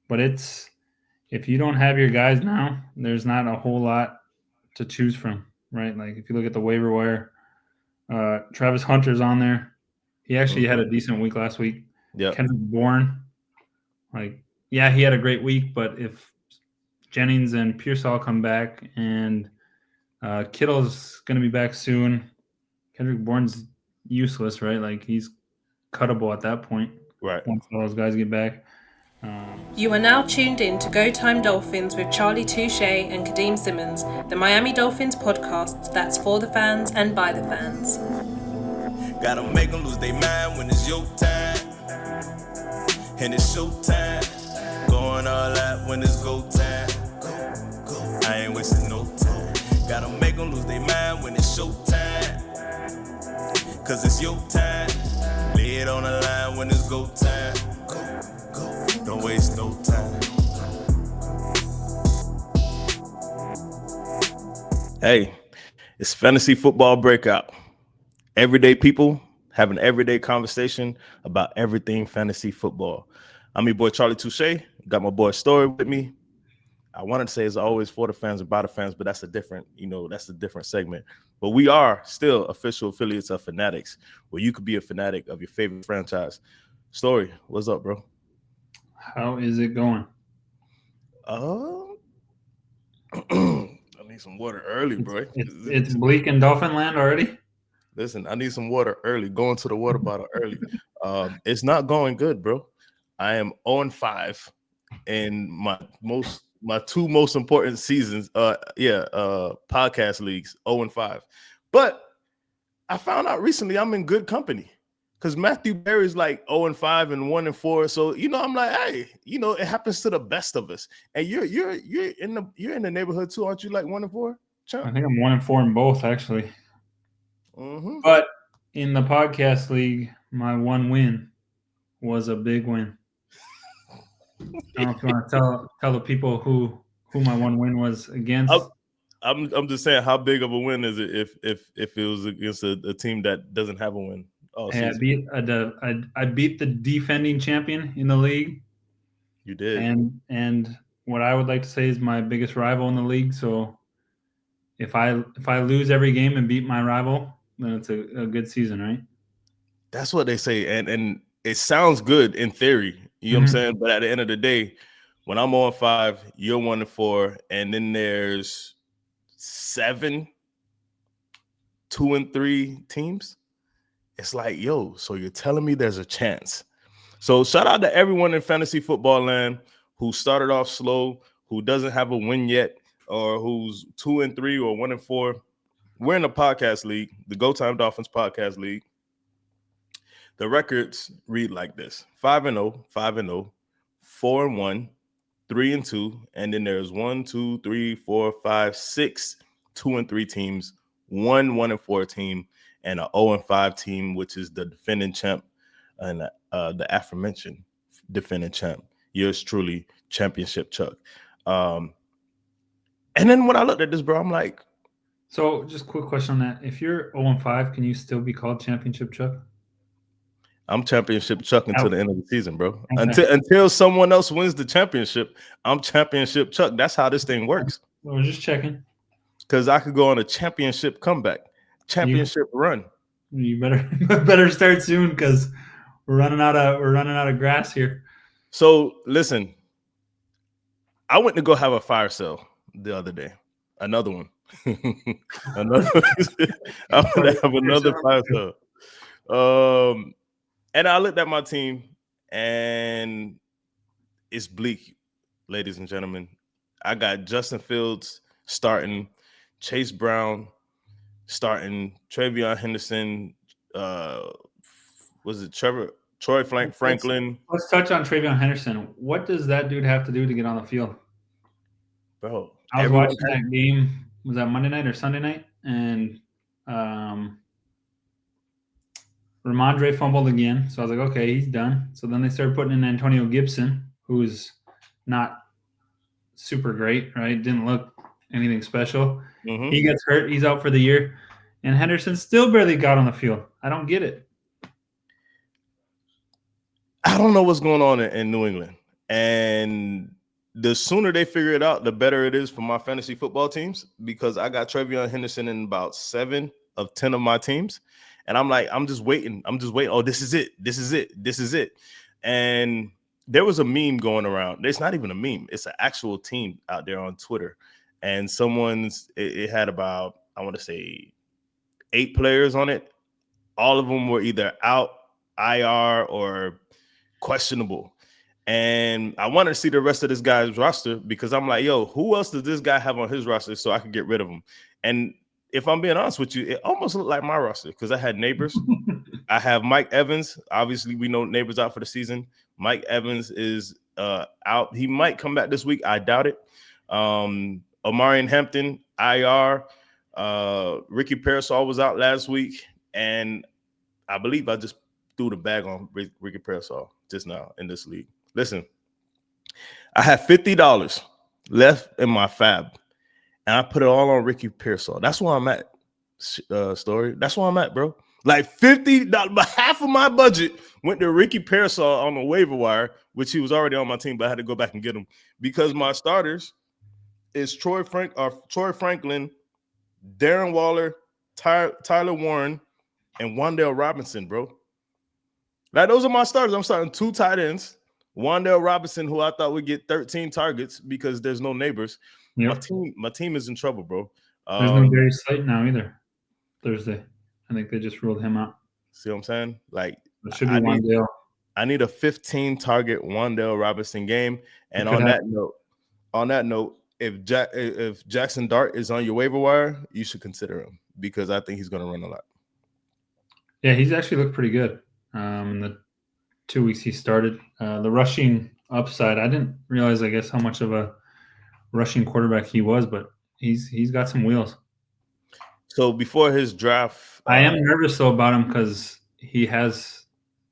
But if you don't have your guys now, there's not a whole lot to choose from, right? Like if you look at the waiver wire, Travis Hunter's on there. He actually had a decent week last week. Yeah. Kendrick Bourne, like, yeah, he had a great week, but if Jennings and Pearsall come back and Kittle's going to be back soon, Kendrick Bourne's useless, right? Like he's cuttable at that point Right. once all those guys get back. You are now tuned in to Go Time Dolphins with Charlie Touche and Kadeem Simmons, the Miami Dolphins podcast that's for the fans and by the fans. Gotta make them lose their mind when it's your time. And it's show time. Going all out when it's go time. Go. I ain't wasting no time. Gotta make them lose their mind when it's show time. Cause it's your time. Lay it on the line when it's go time. Go. Don't waste no time. Hey, it's fantasy football breakout. Everyday people having everyday conversation about everything fantasy football. I'm your boy Charlie Touche. Got my boy Story with me. I wanted to say it's always for the fans and by the fans, but that's a different segment. But we are still official affiliates of Fanatics, where you could be a fanatic of your favorite franchise. Story, what's up, bro? How is it going? I need some water early, bro. It's bleak in Dolphin Land already. Listen, I need some water early. Going to the water bottle early. It's not going good, bro. I am 0-5 in my two most important seasons. Podcast leagues, 0-5. But I found out recently I'm in good company because Matthew Berry's like 0-5 and 1-4. So I'm like, hey, it happens to the best of us. And you're in the neighborhood too, aren't you? Like 1-4. I think I'm 1-4 in both actually. Mm-hmm. But in the podcast league, my one win was a big win. I don't know if you want to tell the people who my one win was against. I'm just saying, how big of a win is it if it was against a team that doesn't have a win? Hey, I beat the defending champion in the league. You did. And what I would like to say is my biggest rival in the league. So if I lose every game and beat my rival, then it's a good season, right? That's what they say, and it sounds good in theory. You know what I'm saying? But at the end of the day, when I'm 0-5, you're 1-4, and then there's 7 2-3 teams. It's like, yo, so you're telling me there's a chance. So shout out to everyone in fantasy football land who started off slow, who doesn't have a win yet, or who's 2-3 or 1-4. We're in the podcast league, the Go Time Dolphins podcast league. The records read like this: 5-0, 5-0, 4-1, 3-2, and then there's 1, 2, 3, 4, 5, 6 2-3 teams, 1-4 team, and an 0-5 team, which is the defending champ and the aforementioned defending champ. Yours truly, Championship Chuck. And then when I looked at this, bro, I'm like, so just quick question on that: if you're 0-5, can you still be called Championship Chuck? I'm Championship Chuck until the end of the season, bro. Okay. Until someone else wins the championship, I'm Championship Chuck. That's how this thing works. I was just checking. Because I could go on a championship comeback, run. You better start soon because we're running out of grass here. So listen, I went to go have a fire sale the other day. Another one. I'm gonna have another fire sale. And I looked at my team, and it's bleak, ladies and gentlemen. I got Justin Fields starting, Chase Brown starting, Travion Henderson. Was it Troy Franklin? Let's touch on Travion Henderson. What does that dude have to do to get on the field? Bro, I was watching that game. Was that Monday night or Sunday night? And Ramondre fumbled again. So I was like, okay, he's done. So then they started putting in Antonio Gibson, who's not super great, right? Didn't look anything special. Mm-hmm. He gets hurt. He's out for the year. And Henderson still barely got on the field. I don't get it. I don't know what's going on in New England. And the sooner they figure it out, the better it is for my fantasy football teams, because I got Trevion Henderson in about 7 of 10 of my teams. And I'm like, I'm just waiting. Oh, this is it. And there was a meme going around. It's not even a meme. It's an actual team out there on Twitter. And it had about, I want to say 8 players on it. All of them were either out, IR, or questionable. And I wanted to see the rest of this guy's roster, because I'm like, yo, who else does this guy have on his roster so I could get rid of him? And if I'm being honest with you, it almost looked like my roster, because I had Neighbors. I have Mike Evans. Obviously, we know Neighbors out for the season. Mike Evans is out. He might come back this week. I doubt it. Omarion Hampton, IR. Ricky Parasol was out last week. And I believe I just threw the bag on Ricky Parasol just now in this league. Listen, I have $50 left in my fab, and I put it all on Ricky Parasol. That's where I'm at, Story. That's where I'm at, bro. Like $50, half of my budget went to Ricky Parasol on the waiver wire, which he was already on my team, but I had to go back and get him, because my starters is Troy Franklin, Darren Waller, Tyler Warren, and Wan'Dale Robinson, bro. Like, those are my starters. I'm starting 2 tight ends. Wan'Dale Robinson, who I thought would get 13 targets because there's no Neighbors. Yep. My team is in trouble, bro. There's no Darius Slayton now either. Thursday, I think they just ruled him out. See what I'm saying? Like, it should be Wan'Dale. I need a 15 target Wan'Dale Robinson game. And on that note, if Jackson Dart is on your waiver wire, you should consider him, because I think he's going to run a lot. Yeah, he's actually looked pretty good in the 2 weeks he started. The rushing upside, I didn't realize, I guess, how much of a rushing quarterback he was, but he's got some wheels. So before his draft, I am nervous though about him, because he has,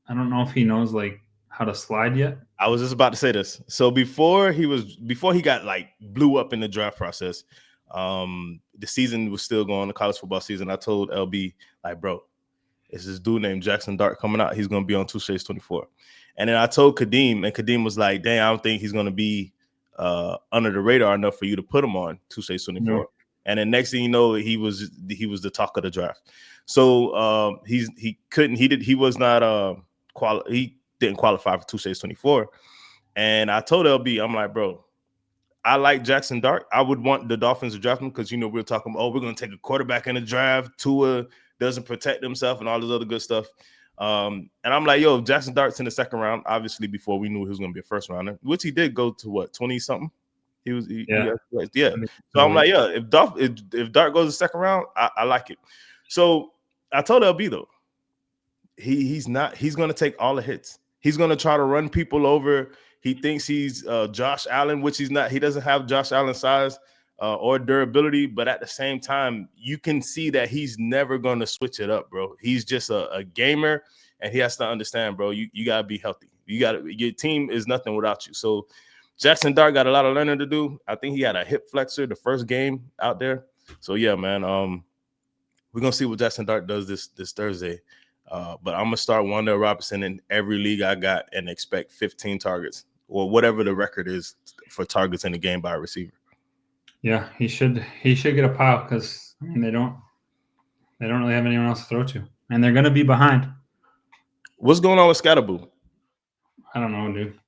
I don't know if he knows like how to slide yet. I was just about to say this. So before he got like blew up in the draft process, the season was still going, the college football season. I told LB, like, bro, it's this dude named Jackson Dart coming out. He's going to be on 2 Shades 24. And then I told Kadeem, and Kadeem was like, dang, I don't think he's going to be under the radar enough for you to put him on 2 Shades 24. No. And then next thing you know, he was the talk of the draft. So he didn't qualify for 2 Shades 24. And I told LB, I'm like, bro, I like Jackson Dart. I would want the Dolphins to draft him, because, you know, we're talking about, we're going to take a quarterback in the draft. Tua doesn't protect himself and all this other good stuff. And I'm like, yo, if Jackson Dart's in the second round, obviously before we knew he was going to be a first rounder, which he did go to, what, 20 something? Yeah. So I'm like, yeah, if Dart goes the second round, I like it. So I told LB though, he's going to take all the hits. He's going to try to run people over. He thinks he's Josh Allen, which he's not. He doesn't have Josh Allen size or durability, but at the same time, you can see that he's never going to switch it up, bro. He's just a gamer, and he has to understand, bro, you got to be healthy. Your team is nothing without you. So Jackson Dart got a lot of learning to do. I think he had a hip flexor the first game out there. So yeah, man, we're gonna see what Jackson Dart does this Thursday. But I'm gonna start Wan'Dale Robinson in every league I got and expect 15 targets, or whatever the record is for targets in the game by a receiver. Yeah, he should get a pile, because I mean they don't really have anyone else to throw to, and they're gonna be behind. What's going on with Scatterboo? I don't know, dude.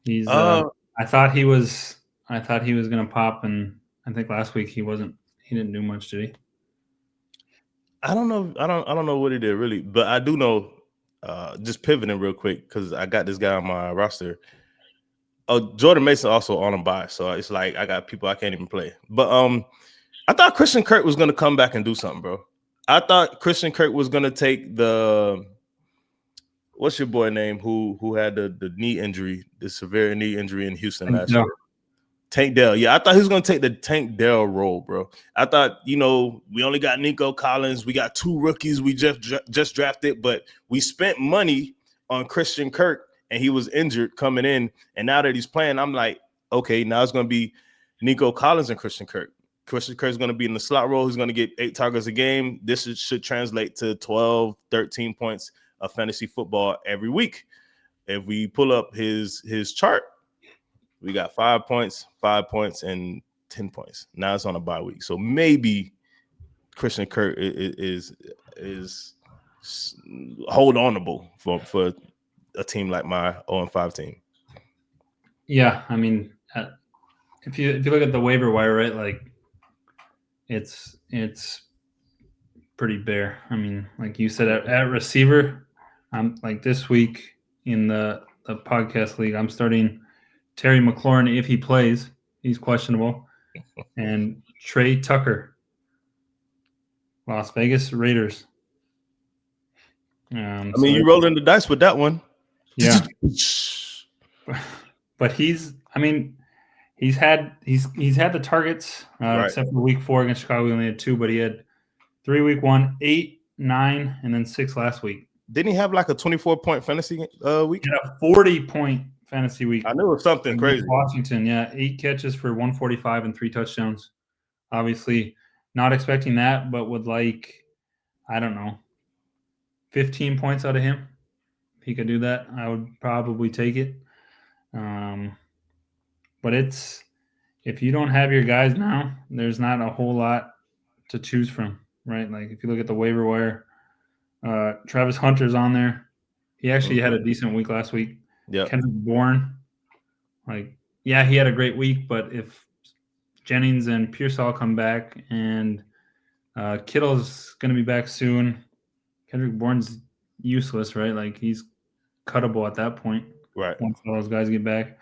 He's I thought he was gonna pop, and I think last week he didn't do much, did he? I don't know. I don't know what he did really, but I do know. Just pivoting real quick, because I got this guy on my roster. Oh, Jordan Mason also on a bye, so it's like I got people I can't even play. But I thought Christian Kirk was gonna come back and do something, bro. I thought Christian Kirk was gonna take the what's your boy name who had the knee injury, the severe knee injury in Houston last year. Tank Dell. Yeah, I thought he was going to take the Tank Dell role, bro. I thought, you know, we only got Nico Collins. We got 2 rookies we just drafted, but we spent money on Christian Kirk, and he was injured coming in. And now that he's playing, I'm like, okay, now it's going to be Nico Collins and Christian Kirk. Christian Kirk is going to be in the slot role. He's going to get 8 targets a game. This should translate to 12, 13 points of fantasy football every week. If we pull up his chart, we got 5 points, 5 points, and 10 points. Now it's on a bye week, so maybe Christian Kirk is hold onable for a team like my 0-5 team. Yeah, I mean, if you look at the waiver wire, right, like it's pretty bare. I mean, like you said, at receiver, I'm like this week in the podcast league, I'm starting Terry McLaurin if he plays. He's questionable, and Trey Tucker, Las Vegas Raiders. I mean, you rolling the dice with that one. Yeah. But he's had the targets, Right. except for week 4 against Chicago. We only had 2, but he had 3 week 1, 8, 9, and then 6 last week. Didn't he have like a 24-point fantasy week? He had a 40-point fantasy week. I knew it was something crazy. Washington, yeah, 8 catches for 145 and 3 touchdowns. Obviously, not expecting that, but would like, I don't know, 15 points out of him. If he could do that, I would probably take it. But if you don't have your guys now, there's not a whole lot to choose from, right? Like if you look at the waiver wire, Travis Hunter's on there. He actually had a decent week last week. Yeah. Kendrick Bourne, like, yeah, he had a great week, but if Jennings and Pearsall come back and Kittle's going to be back soon, Kendrick Bourne's useless, right? Like he's cuttable at that point. Right. Once all those guys get back.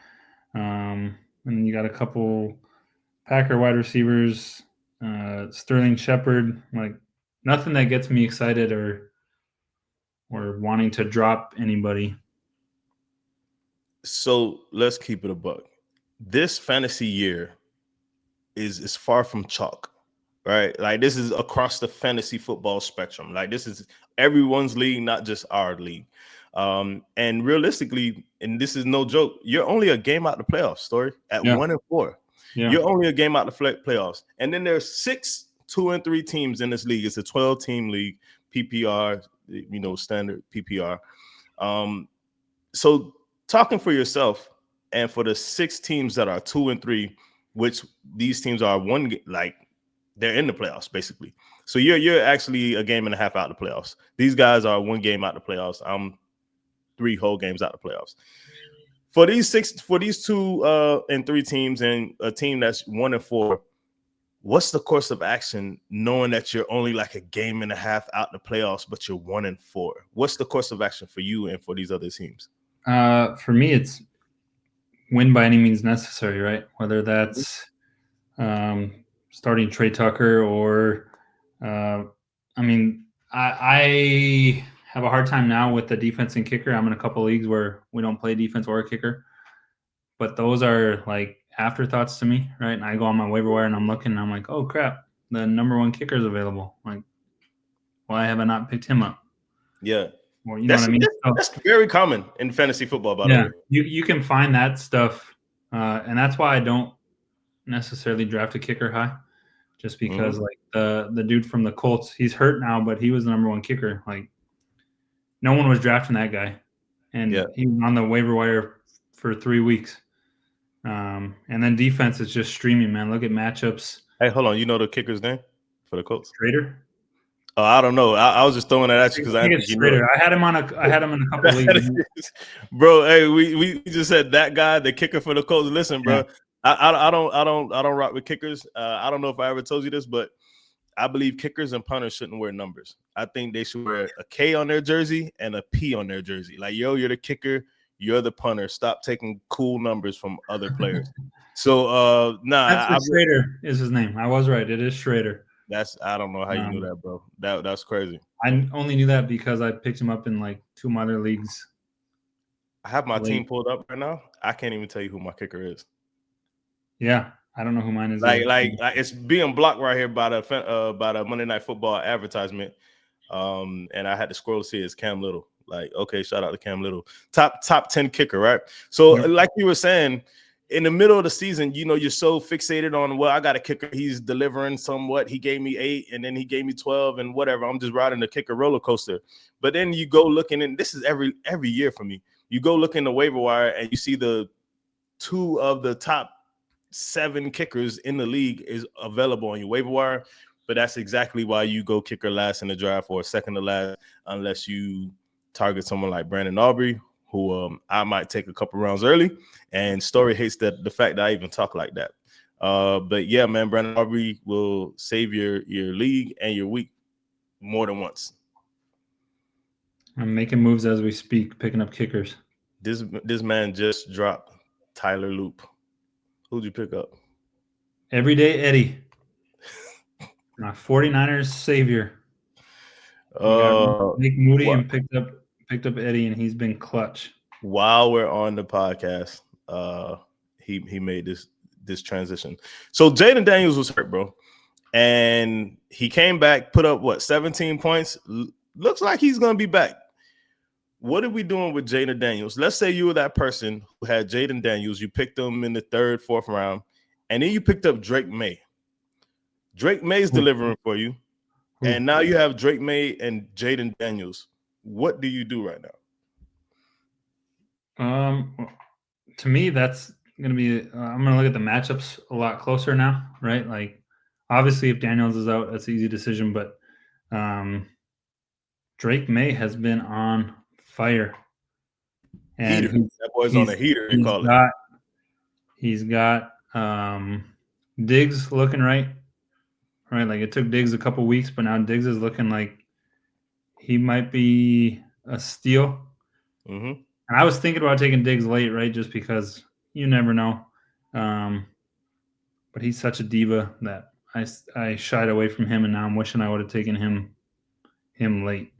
And then you got a couple Packer wide receivers, Sterling Shepard, like nothing that gets me excited or wanting to drop anybody. So let's keep it a buck. This fantasy year is far from chalk, right? Like this is across the fantasy football spectrum. Like this is everyone's league, not just our league. And realistically, and this is no joke, you're only a game out the playoffs, Story, at 1-4. Yeah. You're only a game out the playoffs. And then there's 6 2-3 teams in this league. It's a 12-team league, PPR, standard PPR. So talking for yourself and for the 6 teams that are 2-3, which these teams are they're in the playoffs basically. So you're actually a game and a half out of the playoffs. These guys are 1 game out of the playoffs. I'm 3 whole games out of the playoffs. For these 2 and 3 teams and a team that's 1-4, what's the course of action knowing that you're only like a game and a half out the playoffs, but you're 1-4? What's the course of action for you and for these other teams? For me, it's win by any means necessary, right? Whether that's starting Trey Tucker or, I have a hard time now with the defense and kicker. I'm in a couple leagues where we don't play defense or a kicker, but those are like afterthoughts to me, right? And I go on my waiver wire and I'm looking and I'm like, oh crap, the number 1 kicker is available. Like, why have I not picked him up? Yeah. Well, you know what I mean? That's very common in fantasy football, by the way. You can find that stuff. And that's why I don't necessarily draft a kicker high, just because like the dude from the Colts, he's hurt now, but he was the number 1 kicker. Like, no one was drafting that guy, and he was on the waiver wire for 3 weeks. And then defense is just streaming, man. Look at matchups. Hey, hold on. You know the kicker's name for the Colts? Schrader? Oh, I don't know. I was just throwing that at you because I think Schrader. I had him in a couple leagues. Bro, hey, we just said that guy, the kicker for the Colts. Listen, bro, I don't rock with kickers. I don't know if I ever told you this, but I believe kickers and punters shouldn't wear numbers. I think they should wear a K on their jersey and a P on their jersey. Like, yo, you're the kicker, you're the punter. Stop taking cool numbers from other players. So, Schrader is his name. I was right. It is Schrader. I don't know how you knew that, bro. That's crazy. I only knew that because I picked him up in like 2 of my other leagues. I have my team pulled up right now. I can't even tell you who my kicker is. Yeah. I don't know who mine is. Like it's being blocked right here by the Monday Night Football advertisement, and I had to scroll to see it's Cam Little. Like, okay, shout out to Cam Little, top 10 kicker, right? So, like you were saying, in the middle of the season, you're so fixated on, well, I got a kicker, he's delivering somewhat. He gave me 8, and then he gave me 12, and whatever. I'm just riding the kicker roller coaster. But then you go looking, and this is every year for me. you go look in the waiver wire and you see the 2 of the top 7 kickers in the league is available on your waiver wire. But that's exactly why you go kicker last in the draft or second to last, unless you target someone like Brandon Aubrey, who I might take a couple rounds early. And Story hates the fact that I even talk like that. But yeah, man, Brandon Aubrey will save your league and your week more than once. I'm making moves as we speak, picking up kickers. This man just dropped Tyler Loop. Who'd you pick up? Everyday Eddie. My 49ers savior. Nick Moody and picked up Eddie, and he's been clutch. While we're on the podcast, he made this transition. So Jaden Daniels was hurt, bro. And he came back, put up 17 points. Looks like he's gonna be back. What are we doing with Jaden Daniels? Let's say you were that person who had Jaden Daniels. You picked him in the 3rd, 4th round, and then you picked up Drake May. Drake May's delivering for you, and now you have Drake May and Jaden Daniels. What do you do right now? To me, that's going to be I'm going to look at the matchups a lot closer now, right? Like, obviously, if Daniels is out, that's an easy decision, but Drake May has been on fire. And that boy's on a heater, you call it. He's got Diggs looking right? Like, it took Diggs a couple weeks, but now Diggs is looking like he might be a steal. Mm-hmm. And I was thinking about taking Diggs late, right? Just because you never know. But he's such a diva that I shied away from him, and now I'm wishing I would have taken him late.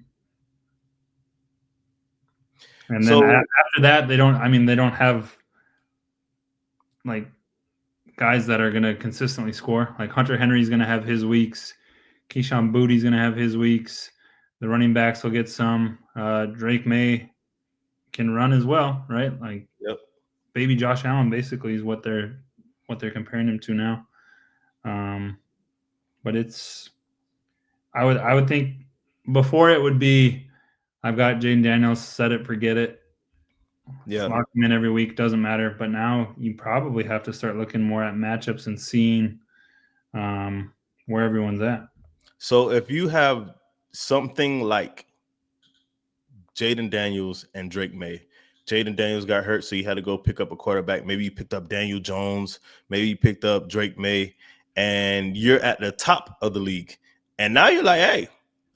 And then after that, they don't have like guys that are going to consistently score. Like Hunter Henry's going to have his weeks. Keyshawn Booty's going to have his weeks. The running backs will get some. Drake May can run as well, right? Like, baby Josh Allen basically is what they're comparing him to now. But I would think before it would be, I've got Jaden Daniels, set it, forget it. Yeah, lock him in every week, doesn't matter. But now you probably have to start looking more at matchups and seeing where everyone's at. So if you have something like Jaden Daniels and Drake May, Jaden Daniels got hurt, so you had to go pick up a quarterback. Maybe you picked up Daniel Jones. Maybe you picked up Drake May, and you're at the top of the league. And now you're like, hey,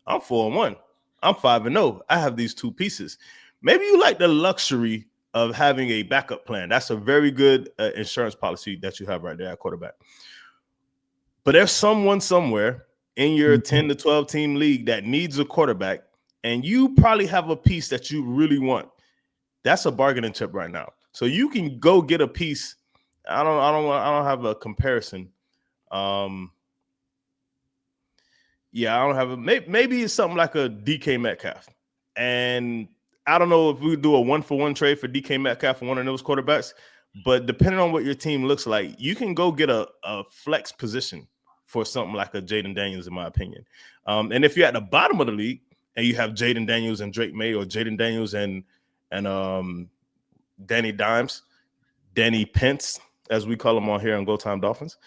I'm 4-1. I'm 5-0. I have these 2 pieces. Maybe you like the luxury of having a backup plan. That's a very good insurance policy that you have right there at quarterback. But there's someone somewhere in your 10 to 12 team league that needs a quarterback, and you probably have a piece that you really want. That's a bargaining chip right now. So you can go get a piece. I don't have a comparison. I don't have maybe it's something like a DK Metcalf. And I don't know if we do a 1-for-1 trade for DK Metcalf for one of those quarterbacks, but depending on what your team looks like, you can go get a flex position for something like a Jaden Daniels, in my opinion. And if you're at the bottom of the league and you have Jaden Daniels and Drake May, or Jaden Daniels and Danny Pence, as we call him on here on Go Time Dolphins,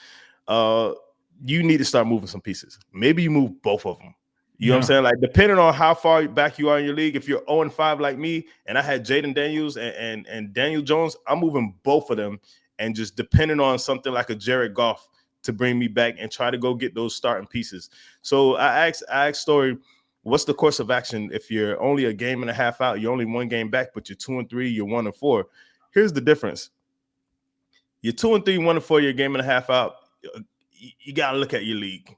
you need to start moving some pieces. Maybe you move both of them. You know what I'm saying? Like, depending on how far back you are in your league, if you're 0-5 like me, and I had Jaden Daniels and Daniel Jones, I'm moving both of them, and just depending on something like a Jared Goff to bring me back and try to go get those starting pieces. So I asked Story, what's the course of action if you're only a game and a half out, you're only 1 game back, but you're 2-3, you're 1-4. Here's the difference. You're 2-3, 1-4, you're a game and a half out. You got to look at your league.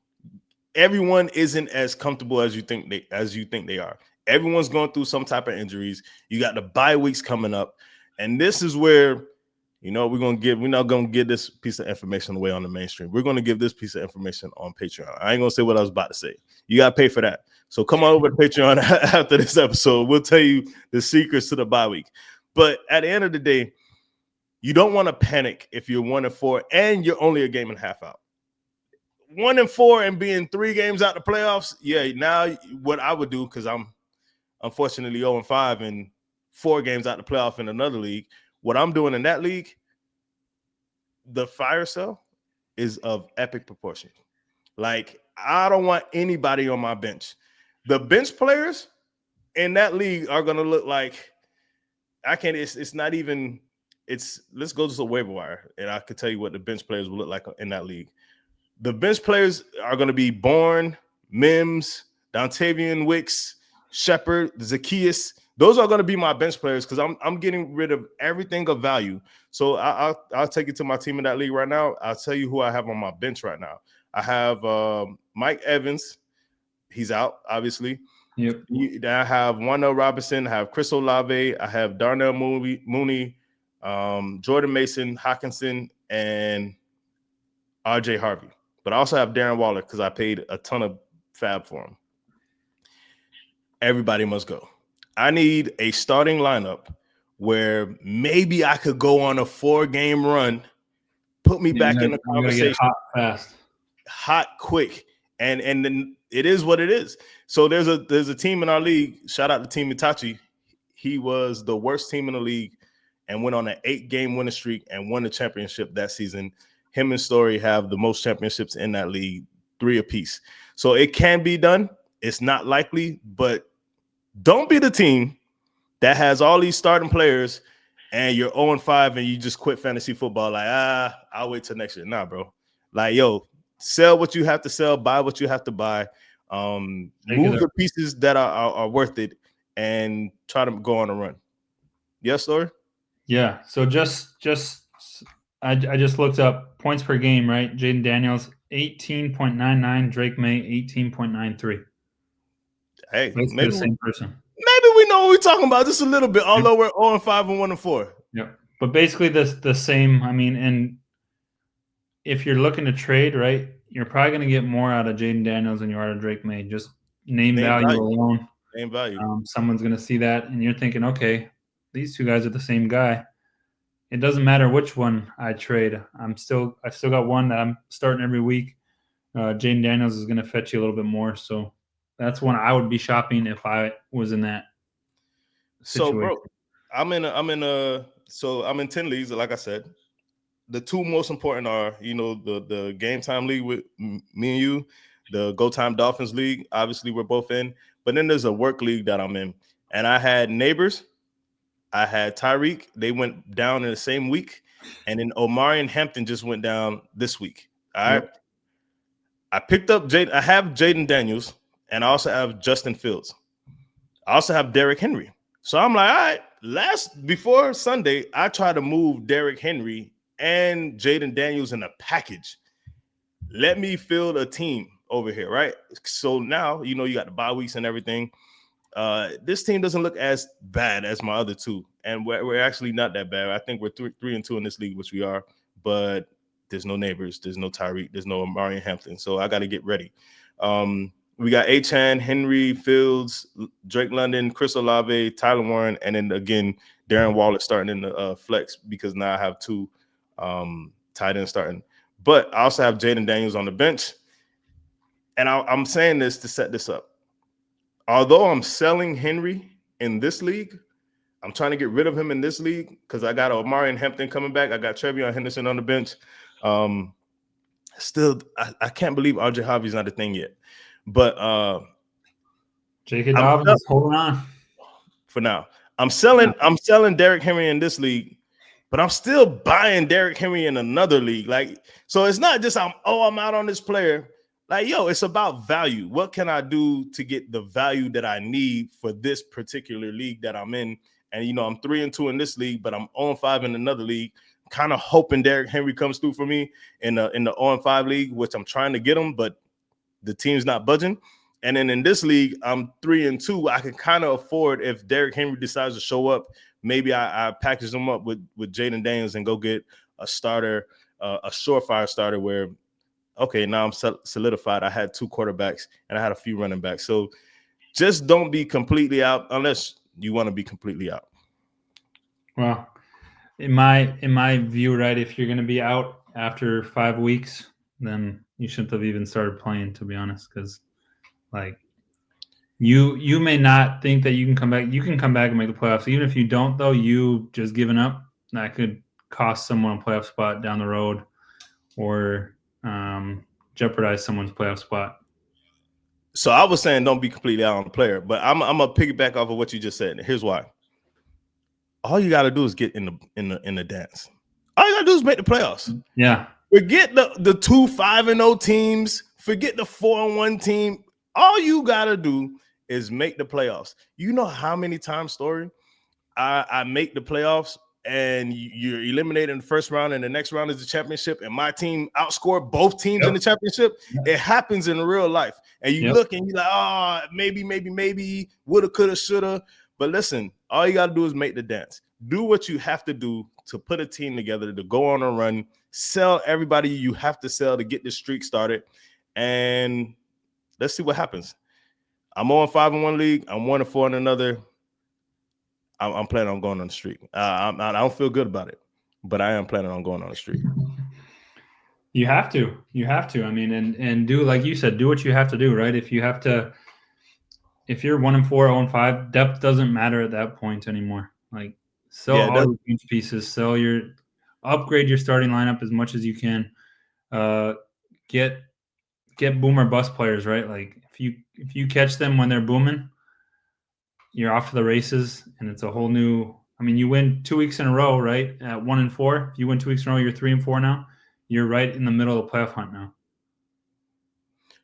Everyone isn't as comfortable as you think they are. Everyone's going through some type of injuries. You got the bye weeks coming up, and this is where, we're not going to give this piece of information away on the mainstream. We're going to give this piece of information on Patreon. I ain't going to say what I was about to say. You got to pay for that. So come on over to Patreon after this episode. We'll tell you the secrets to the bye week. But at the end of the day, you don't want to panic if you're 1-4 and you're only a game and a half out. 1-4 and being 3 games out the playoffs. Yeah, now what I would do, because I'm unfortunately 0-5 and 4 games out the playoff in another league. What I'm doing in that league, the fire sale is of epic proportion. Like, I don't want anybody on my bench. The bench players in that league are going to look like, it's not even, let's go to the waiver wire, and I could tell you what the bench players will look like in that league. The bench players are going to be Bourne, Mims, Dontavian Wicks, Shepard, Zacchaeus. Those are going to be my bench players because I'm getting rid of everything of value. So I'll take you to my team in that league right now. I'll tell you who I have on my bench right now. I have Mike Evans. He's out, obviously. Yep. I have Wanda Robinson. I have Chris Olave. I have Darnell Mooney, Jordan Mason, Hawkinson, and RJ Harvey. But I also have Darren Waller because I paid a ton of fab for him. Everybody must go. I need a starting lineup where maybe I could go on a 4-game run, put me back in the conversation. Get hot fast. Hot, quick. And then it is what it is. So there's a team in our league. Shout out to Team Itachi. He was the worst team in the league and went on an 8-game winning streak and won the championship that season. Him and Story have the most championships in that league, 3 apiece. So it can be done. It's not likely, but don't be the team that has all these starting players and you're 0-5 and you just quit fantasy football. Like, I'll wait till next year. Nah, bro. Like, yo, sell what you have to sell, buy what you have to buy. Move the pieces that are worth it and try to go on a run. Yes, Story? Yeah. So I just looked up points per game, right? Jaden Daniels, 18.99. Drake May, 18.93. Hey, maybe the same person. Maybe we know what we're talking about just a little bit, although we're 0-5 and 1-4. Yeah. But basically the same. I mean, and if you're looking to trade, right, you're probably going to get more out of Jaden Daniels than you are out of Drake May. Just name value alone. Name value. Someone's going to see that, and you're thinking, okay, these 2 guys are the same guy. It doesn't matter which one I trade. I've still got one that I'm starting every week. Jaden Daniels is going to fetch you a little bit more, so that's one I would be shopping if I was in that situation. So, bro, I'm in 10 leagues, like I said. The 2 most important are, the game time league with me and you, the Go Time Dolphins league. Obviously, we're both in. But then there's a work league that I'm in. And I had Neighbors. I had Tyreek. They went down in the same week. And then Omari and Hampton just went down this week. All right. Yep. I picked up I have Jaden Daniels, and I also have Justin Fields. I also have Derrick Henry. So I'm like, all right, before Sunday, I tried to move Derrick Henry and Jaden Daniels in a package. Let me field a team over here, right? So now, you got the bye weeks and everything. This team doesn't look as bad as my other 2, and we're actually not that bad. I think we're 3-2 in this league, which we are, but there's no Neighbors, there's no Tyreek, there's no Omari and Hampton, so I got to get ready. We got Achane, Henry, Fields, Drake London, Chris Olave, Tyler Warren, and then again Darren Waller starting in the flex because now I have 2 tight ends starting. But I also have Jaden Daniels on the bench, and I'm saying this to set this up. Although I'm selling Henry in this league, I'm trying to get rid of him in this league because I got Omari and Hampton coming back. I got Trevion Henderson on the bench. Still, I can't believe RJ Harvey's not a thing yet. But J.K. Dobbins is holding on for now. I'm selling Derrick Henry in this league, but I'm still buying Derrick Henry in another league. Like, so it's not just I'm out on this player. Like, yo, it's about value. What can I do to get the value that I need for this particular league that I'm in? And, I'm 3-2 in this league, but I'm 0-5 in another league. Kind of hoping Derrick Henry comes through for me in the 0-5 league, which I'm trying to get him, but the team's not budging. And then in this league, I'm 3-2. I can kind of afford if Derrick Henry decides to show up, maybe I package him up with Jaden Daniels and go get a starter, a surefire starter where, okay, now I'm solidified. I had 2 quarterbacks and I had a few running backs. So just don't be completely out unless you want to be completely out. Well, in my view, right, if you're going to be out after 5 weeks, then you shouldn't have even started playing, to be honest, because, like, You may not think that you can come back. You can come back and make the playoffs. Even if you don't, though, you just giving up, that could cost someone a playoff spot down the road or jeopardize someone's playoff spot. So I was saying don't be completely out on the player, but I'm gonna piggyback off of what you just said. Here's why. All you gotta do is get in the dance. All you gotta do is make the playoffs. Yeah. Forget the 2-5-0 teams. Forget the 4-1 team. All you gotta do is make the playoffs. You know how many times, Story, I make the playoffs and you're eliminated in the first round and the next round is the championship and my team outscored both teams in the championship. It happens in real life. And you look and you're like, oh, maybe, woulda, coulda, shoulda. But listen, all you got to do is make the dance. Do what you have to do to put a team together, to go on a run, sell everybody you have to sell to get the streak started. And let's see what happens. I'm on 5-1 league. I'm 1-4 in another. I'm planning on going on the streak. I don't feel good about it, but I am planning on going on the streak. You have to. I mean, and do, like you said, do what you have to do, right? If you're 1-4, 0-5, depth doesn't matter at that point anymore. Like, sell all your bench pieces, upgrade your starting lineup as much as you can. Get boom or bust players, right? Like, if you catch them when they're booming, you're off to the races, and it's a whole new. I mean, you win 2 weeks in a row, right? At 1-4, if you win 2 weeks in a row, you're 3-4 now. You're right in the middle of the playoff hunt now.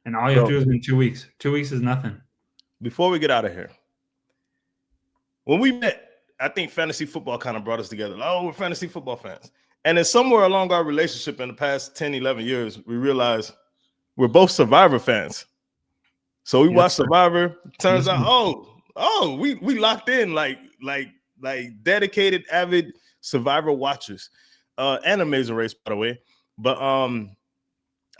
And all you have to do is win 2 weeks. 2 weeks is nothing. Before we get out of here, when we met, I think fantasy football kind of brought us together. Oh, we're fantasy football fans. And then somewhere along our relationship in the past 10, 11 years, we realized we're both Survivor fans. So we watched Survivor. Turns out, we locked in like dedicated, avid Survivor watchers. And Amazing Race, by the way. But I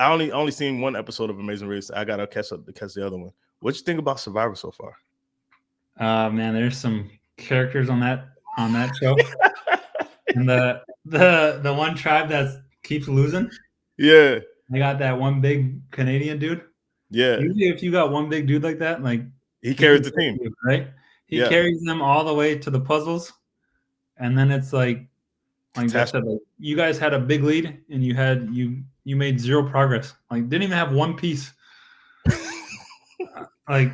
only seen one episode of Amazing Race. I gotta catch the other one. What you think about Survivor so far? Man, there's some characters on that show. And the one tribe that keeps losing. Yeah. They got that one big Canadian dude. Yeah. Usually if you got one big dude like that, like he carries the team. Right? He carries them all the way to the puzzles. And then it's like Jeff said, like, you guys had a big lead and you made zero progress. Like, didn't even have one piece. Like,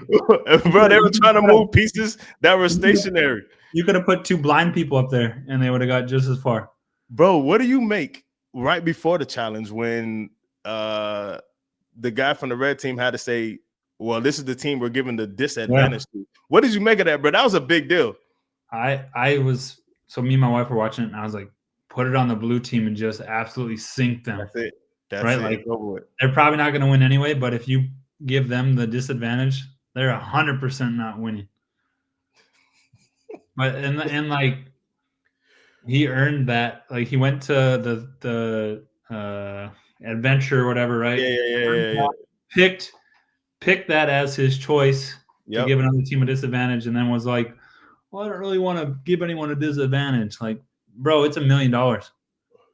bro, they were trying to move pieces that were stationary. You could have put 2 blind people up there and they would have got just as far. Bro, what do you make right before the challenge when the guy from the red team had to say, well, this is the team we're giving the disadvantage to? What did you make of that, bro? That was a big deal. So me and my wife were watching it and I was like, put it on the blue team and just absolutely sink them. That's it. That's right? It. Like, over with. They're probably not going to win anyway, but if you give them the disadvantage, they're 100% not winning. But and like, he earned that. Like, he went to the adventure or whatever, right? Yeah. Picked that as his choice to give another team a disadvantage, and then was like, well, I don't really want to give anyone a disadvantage. Like, bro, it's $1 million.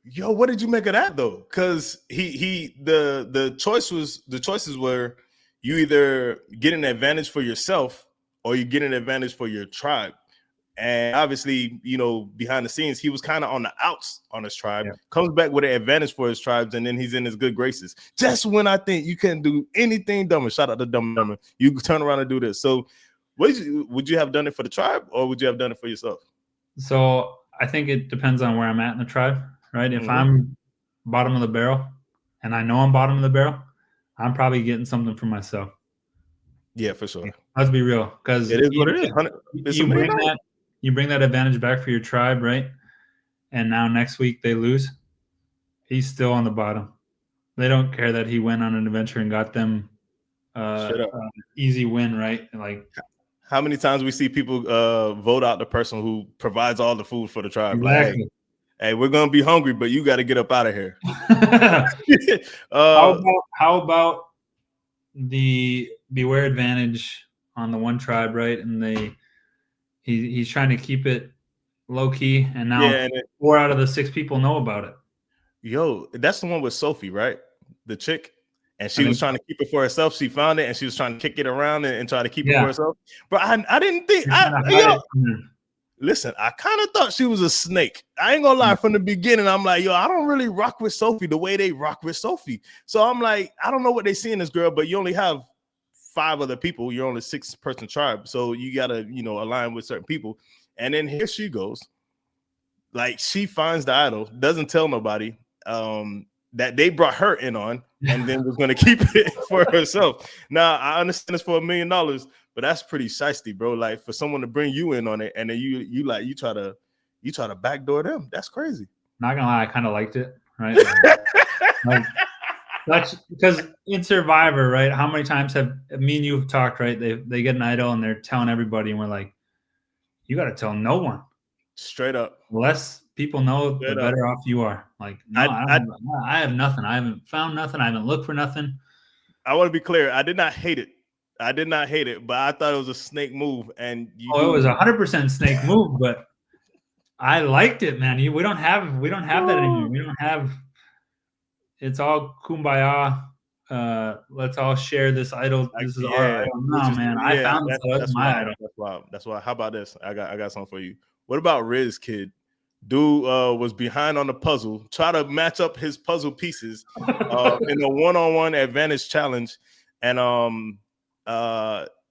Yo, what did you make of that though? Because the choices were you either get an advantage for yourself or you get an advantage for your tribe. And obviously, behind the scenes, he was kind of on the outs on his tribe. Comes back with an advantage for his tribes, and then he's in his good graces. Just when I think you couldn't do anything dumber, shout out to Dumb, you turn around and do this. So, would you have done it for the tribe, or would you have done it for yourself? So I think it depends on where I'm at in the tribe, right? If I'm bottom of the barrel, and I know I'm bottom of the barrel, I'm probably getting something for myself. Yeah, for sure. Let's be real, because it is what it is. You bring that advantage back for your tribe, right? And now next week they lose. He's still on the bottom. They don't care that he went on an adventure and got them easy win, right? Like, how many times we see people vote out the person who provides all the food for the tribe? Exactly. Like, hey, we're gonna be hungry, but you got to get up out of here. How about the beware advantage on the one tribe, right? And he's trying to keep it low key, and now 4 out of the 6 people know about it. Yo, that's the one with Sophie, right? The chick. and she was trying to keep it for herself. She found it, and she was trying to kick it around and try to keep it for herself. But I didn't think. Listen, I kind of thought she was a snake. I ain't gonna lie. From the beginning, I'm like, yo, I don't really rock with Sophie the way they rock with Sophie. So I'm like, I don't know what they see in this girl, but you only have 5 other people. You're only 6-person tribe, so you gotta, align with certain people. And then here she goes. Like, she finds the idol, doesn't tell nobody that they brought her in on, and then was going to keep it for herself. Now, I understand it's for $1 million, but that's pretty shiesty, bro. Like, for someone to bring you in on it, and then you try to backdoor them. That's crazy. Not gonna lie, I kind of liked it, right? Like that's because in Survivor, right? How many times have me and you talked, right? They get an idol and they're telling everybody, and we're like, you got to tell no one. Straight up. The less people know, the better off you are. Like, no, I have nothing. I haven't found nothing. I haven't looked for nothing. I want to be clear. I did not hate it. But I thought it was a snake move. And it was 100% snake move, but I liked it, man. We don't have that anymore. We don't have. It's all kumbaya. Let's all share this idol. This is our idol. No, man. I found it. So that's my idol. That's wild. That's why. How about this? I got something for you. What about Riz, kid? Dude was behind on the puzzle. Try to match up his puzzle pieces in a one-on-one advantage challenge, and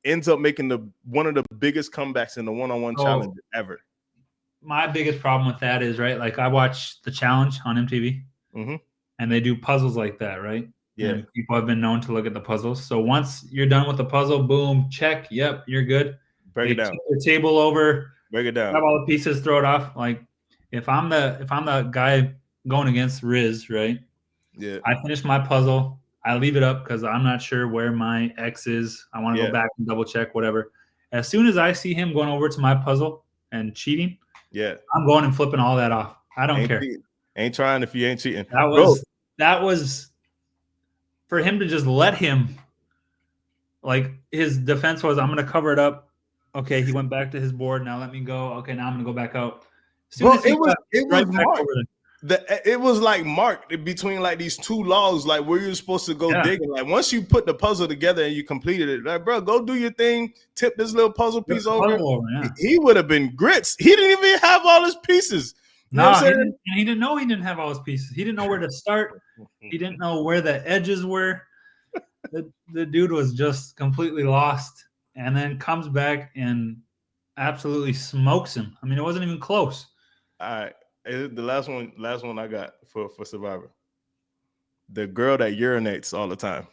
ends up making one of the biggest comebacks in the one-on-one challenge ever. My biggest problem with that is, right, like I watch the challenge on MTV, and they do puzzles like that, right? Yeah. And people have been known to look at the puzzles. So once you're done with the puzzle, boom, check. Yep, you're good. Break it down. Tip the table over. Break it down. Grab all the pieces, throw it off. Like if I'm the guy going against Riz, right? Yeah. I finish my puzzle. I leave it up because I'm not sure where my X is. I want to go back and double check, whatever. As soon as I see him going over to my puzzle and cheating, I'm going and flipping all that off. I don't care. Ain't trying if you ain't cheating. That was for him to just let him. Like his defense was, I'm going to cover it up. Okay, he went back to his board. Now let me go. Okay, now I'm going to go back out. Bro, it was marked. It was like marked between like these 2 logs, like where you're supposed to go digging. Like once you put the puzzle together and you completed it, like bro, go do your thing. Tip this little puzzle piece over. He would have been grits. He didn't even have all his pieces. He didn't know he didn't have all his pieces. He didn't know where to start. He didn't know where the edges were. The dude was just completely lost, and then comes back and absolutely smokes him. I mean, it wasn't even close. All right. The last one I got for Survivor. The girl that urinates all the time.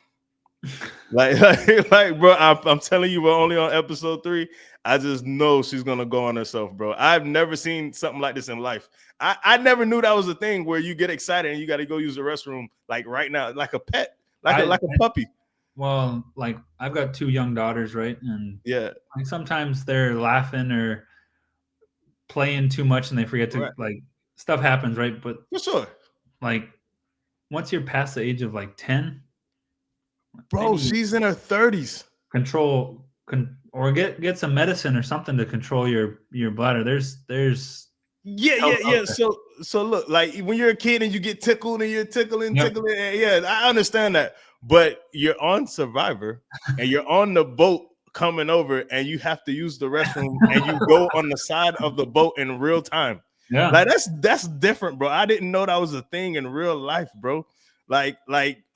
like bro, I'm telling you, we're only on episode 3. I just know she's gonna go on herself, bro. I've never seen something like this in life. I never knew that was a thing where you get excited and you got to go use the restroom like right now, like a pet, like a puppy. Well, like I've got 2 young daughters, right? And like sometimes they're laughing or playing too much and they forget to like stuff happens, right? But for sure, like once you're past the age of like 10, bro, she's in her 30s. Or get some medicine or something to control your bladder. There's So look, like when you're a kid and you get tickled and you're tickling, and I understand that. But you're on Survivor and you're on the boat coming over and you have to use the restroom and you go on the side of the boat in real time. Yeah, like that's different, bro. I didn't know that was a thing in real life, bro. Like,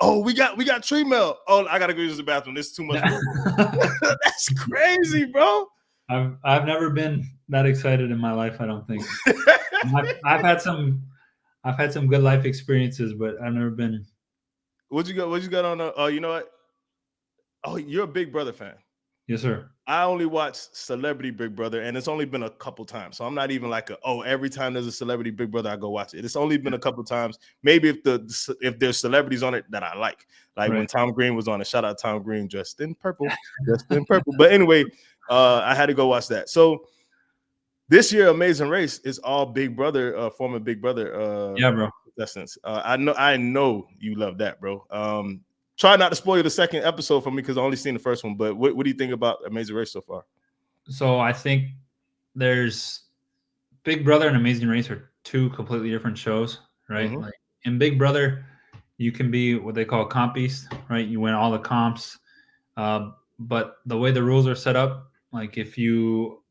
oh, we got tree mail. Oh, I gotta go use the bathroom. This is too much. That's crazy, bro. I've never been that excited in my life. I don't think. I've had some good life experiences, but I've never been. What you got on? You know what? Oh, you're a Big Brother fan. Yes, sir. I only watch Celebrity Big Brother, and it's only been a couple times. So I'm not even like every time there's a Celebrity Big Brother, I go watch it. It's only been a couple times. Maybe if there's celebrities on it that I like when Tom Green was on it. Shout out Tom Green, dressed in purple. But anyway, I had to go watch that. So this year, Amazing Race is all Big Brother, former Big Brother. Yeah, bro. Contestants. I know you love that, bro. Try not to spoil the second episode for me because I only seen the first one. But what do you think about Amazing Race so far? So I think there's Big Brother and Amazing Race are 2 completely different shows, right? Like in Big Brother, you can be what they call a comp beast, right? You win all the comps. But the way the rules are set up, like if you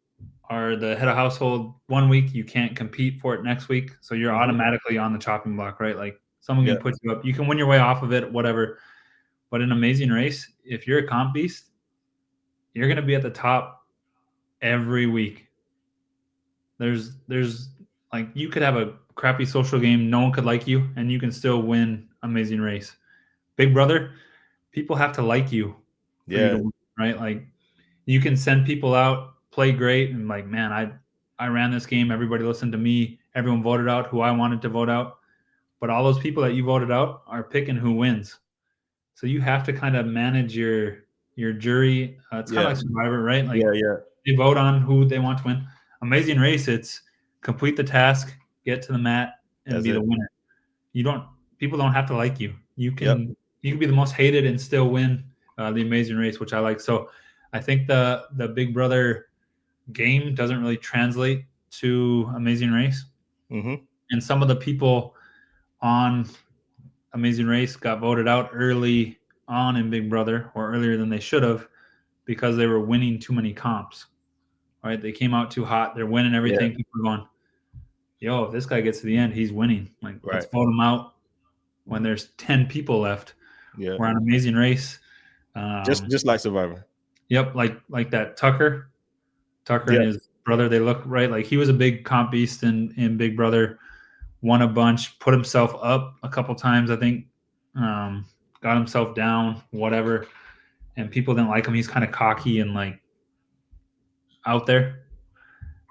are the head of household one week, you can't compete for it next week. So you're automatically on the chopping block, right? Like someone can put you up. You can win your way off of it, whatever. But in Amazing Race, if you're a comp beast, you're going to be at the top every week. There's like you could have a crappy social game, no one could like you, and you can still win Amazing Race. Big Brother, people have to like you for you to win, right? Like you can send people out, play great, and like, man, I ran this game. Everybody listened to me. Everyone voted out who I wanted to vote out. But all those people that you voted out are picking who wins. So you have to kind of manage your jury. It's kind of like Survivor, right? Like they vote on who they want to win. Amazing Race, it's complete the task, get to the mat, and be the winner. People don't have to like you. You can be the most hated and still win the Amazing Race, which I like. So I think the Big Brother game doesn't really translate to Amazing Race. And some of the people on Amazing Race got voted out early on in Big Brother, or earlier than they should have, because they were winning too many comps. Right? They came out too hot. They're winning everything. People are going, yo, if this guy gets to the end, he's winning. Like, let's vote him out when there's 10 people left. We're on Amazing Race. Just like Survivor. Yep, like that Tucker and his brother, they look right. Like he was a big comp beast in Big Brother, won a bunch, put himself up a couple times, I think, got himself down, whatever. And people didn't like him. He's kind of cocky and like out there.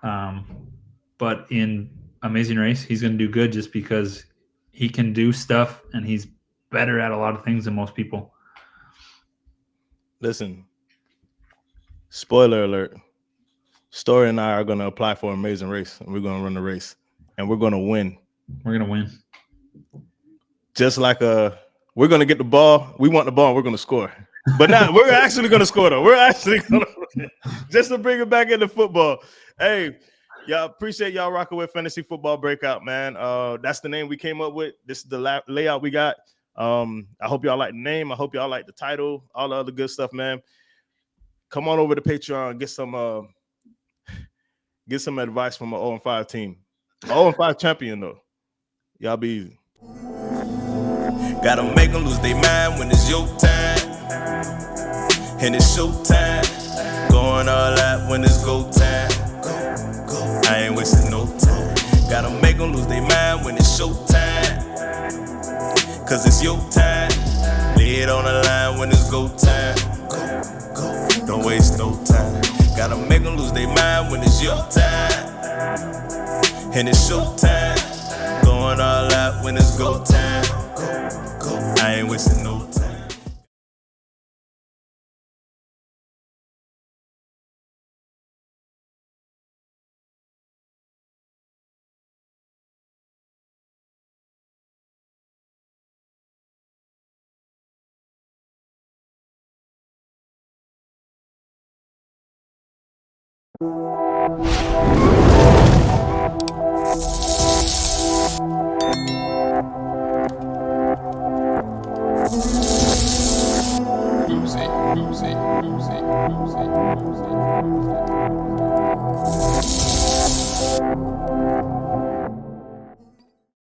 But in Amazing Race, he's going to do good just because he can do stuff and he's better at a lot of things than most people. Listen, spoiler alert. Story and I are going to apply for Amazing Race, and we're going to run the race, and we're going to win. We're going to win. Just like we're going to get the ball. We want the ball. And we're going to score. But now we're actually going to score, though. We're actually going to just to bring it back into football. Hey, y'all, appreciate y'all rocking with Fantasy Football Breakout, man. That's the name we came up with. This is the layout we got. I hope y'all like the name. I hope y'all like the title, all the other good stuff, man. Come on over to Patreon, get some advice from an 0-5 team. 0-5 champion, though. Y'all be easy. Gotta make them lose their mind when it's your time. And it's show time. Going all out when it's go time. I ain't wasting no time. Gotta make them lose their mind when it's show time. Cause it's your time. Lay it on the line when it's go time. Don't waste no time. Gotta make them lose their mind when it's your time. And it's show time. Going all out when it's go time. I ain't wasting no time.